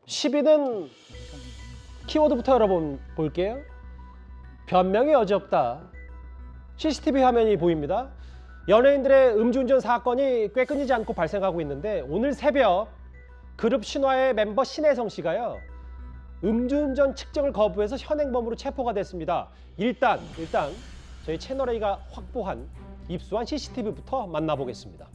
10위는 키워드부터 볼게요. 변명의 여지 없다. CCTV 화면이 보입니다. 연예인들의 음주운전 사건이 꽤 끊이지 않고 발생하고 있는데 오늘 새벽 그룹 신화의 멤버 신혜성 씨가요. 음주운전 측정을 거부해서 현행범으로 체포가 됐습니다. 일단 저희 채널A가 확보한 입수한 CCTV부터 만나보겠습니다.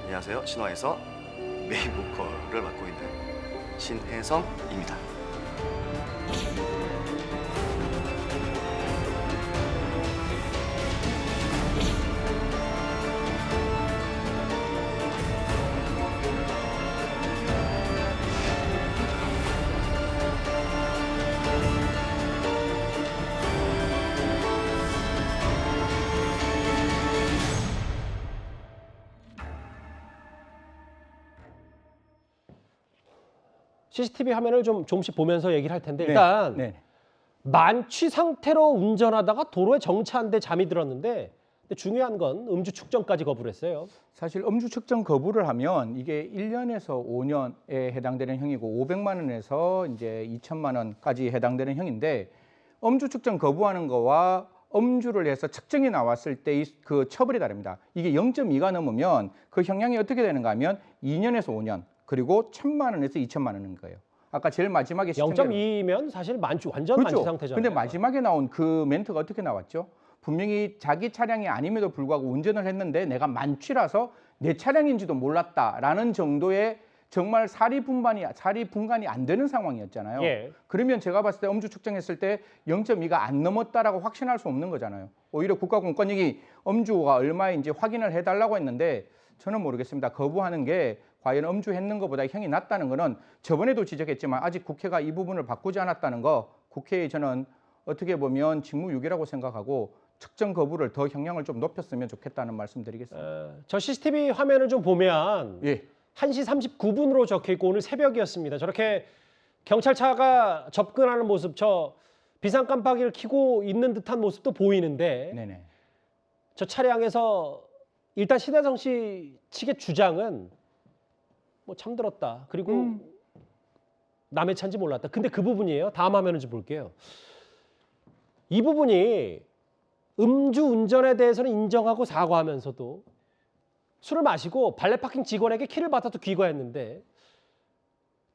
안녕하세요. 신화에서 메인 보컬을 맡고 있는 신혜성입니다. CCTV 화면을 조금씩 보면서 얘기를 할 텐데 일단 만취 상태로 운전하다가 도로에 정차한데 잠이 들었는데 근데 중요한 건 음주 측정까지 거부를 했어요. 사실 음주 측정 거부를 하면 이게 1년에서 5년에 해당되는 형이고 500만 원에서 이제 2천만 원까지 해당되는 형인데 음주 측정 거부하는 거와 음주를 해서 측정이 나왔을 때 그 처벌이 다릅니다. 이게 0.2가 넘으면 그 형량이 어떻게 되는가 하면 2년에서 5년 그리고 1,000만 원에서 2천만 원인 거예요. 아까 제일 마지막에 0.2면 사실 완전 그렇죠. 만취 상태잖아요. 근데 마지막에 나온 그 멘트가 어떻게 나왔죠? 분명히 자기 차량이 아님에도 불구하고 운전을 했는데 내가 만취라서 내 차량인지도 몰랐다라는 정도의 정말 사리분간이 안 되는 상황이었잖아요. 예. 그러면 제가 봤을 때 음주 측정했을 때 0.2가 안 넘었다라고 확신할 수 없는 거잖아요. 오히려 국가공권력이 음주가 얼마인지 확인을 해달라고 했는데 저는 모르겠습니다. 거부하는 게 과연 음주했는 것보다 형이 낮다는 거는 저번에도 지적했지만 아직 국회가 이 부분을 바꾸지 않았다는 거 국회에 저는 어떻게 보면 직무유기라고 생각하고 측정 거부를 더 형량을 좀 높였으면 좋겠다는 말씀드리겠습니다. 저 CCTV 화면을 좀 보면 1시 39분으로 적혀 있고 오늘 새벽이었습니다. 저렇게 경찰차가 접근하는 모습, 저 비상 깜빡이를 켜고 있는 듯한 모습도 보이는데 네네. 저 차량에서 일단 신혜성 씨 측의 주장은 뭐 잠들었다. 그리고 남의 차인지 몰랐다. 근데 그 부분이에요. 다음 화면을 좀 볼게요. 이 부분이 음주 운전에 대해서는 인정하고 사과하면서도 술을 마시고 발레 파킹 직원에게 키를 받아도 귀가했는데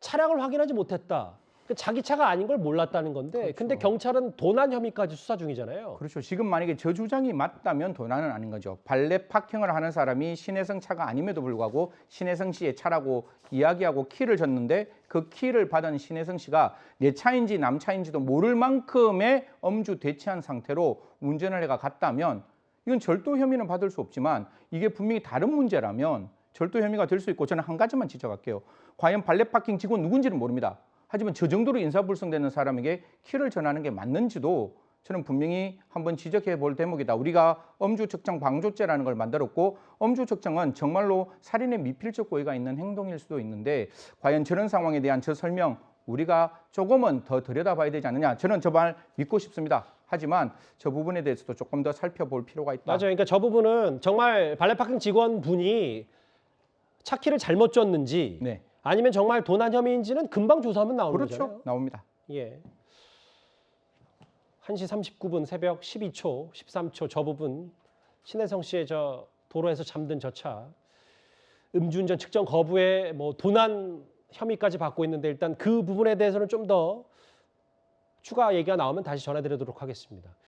차량을 확인하지 못했다. 자기 차가 아닌 걸 몰랐다는 건데 그렇죠. 근데 경찰은 도난 혐의까지 수사 중이잖아요. 그렇죠. 지금 만약에 저 주장이 맞다면 도난은 아닌 거죠. 발레 파킹을 하는 사람이 신혜성 차가 아님에도 불구하고 신혜성 씨의 차라고 이야기하고 키를 줬는데 그 키를 받은 신혜성 씨가 내 차인지 남 차인지도 모를 만큼의 음주 대체한 상태로 운전을 해가 갔다면 이건 절도 혐의는 받을 수 없지만 이게 분명히 다른 문제라면 절도 혐의가 될 수 있고 저는 한 가지만 지적할게요. 과연 발레 파킹 직원 누군지는 모릅니다. 하지만 저 정도로 인사불성되는 사람에게 키를 전하는 게 맞는지도 저는 분명히 한번 지적해 볼 대목이다. 우리가 음주 측정 방조죄라는 걸 만들었고 음주 측정은 정말로 살인의 미필적 고의가 있는 행동일 수도 있는데 과연 저런 상황에 대한 저 설명 우리가 조금은 더 들여다봐야 되지 않느냐. 저는 저 말 믿고 싶습니다. 하지만 저 부분에 대해서도 조금 더 살펴볼 필요가 있다. 맞아요. 그러니까 저 부분은 정말 발레 파킹 직원분이 차 키를 잘못 줬는지 아니면 정말 도난 혐의인지는 금방 조사하면 나오는 거잖아요. 그렇죠. 나옵니다. 예. 1시 39분 새벽 12초, 13초 저 부분 신혜성 씨의 저 도로에서 잠든 저 차 음주운전 측정 거부에 뭐 도난 혐의까지 받고 있는데 일단 그 부분에 대해서는 좀 더 추가 얘기가 나오면 다시 전해드리도록 하겠습니다.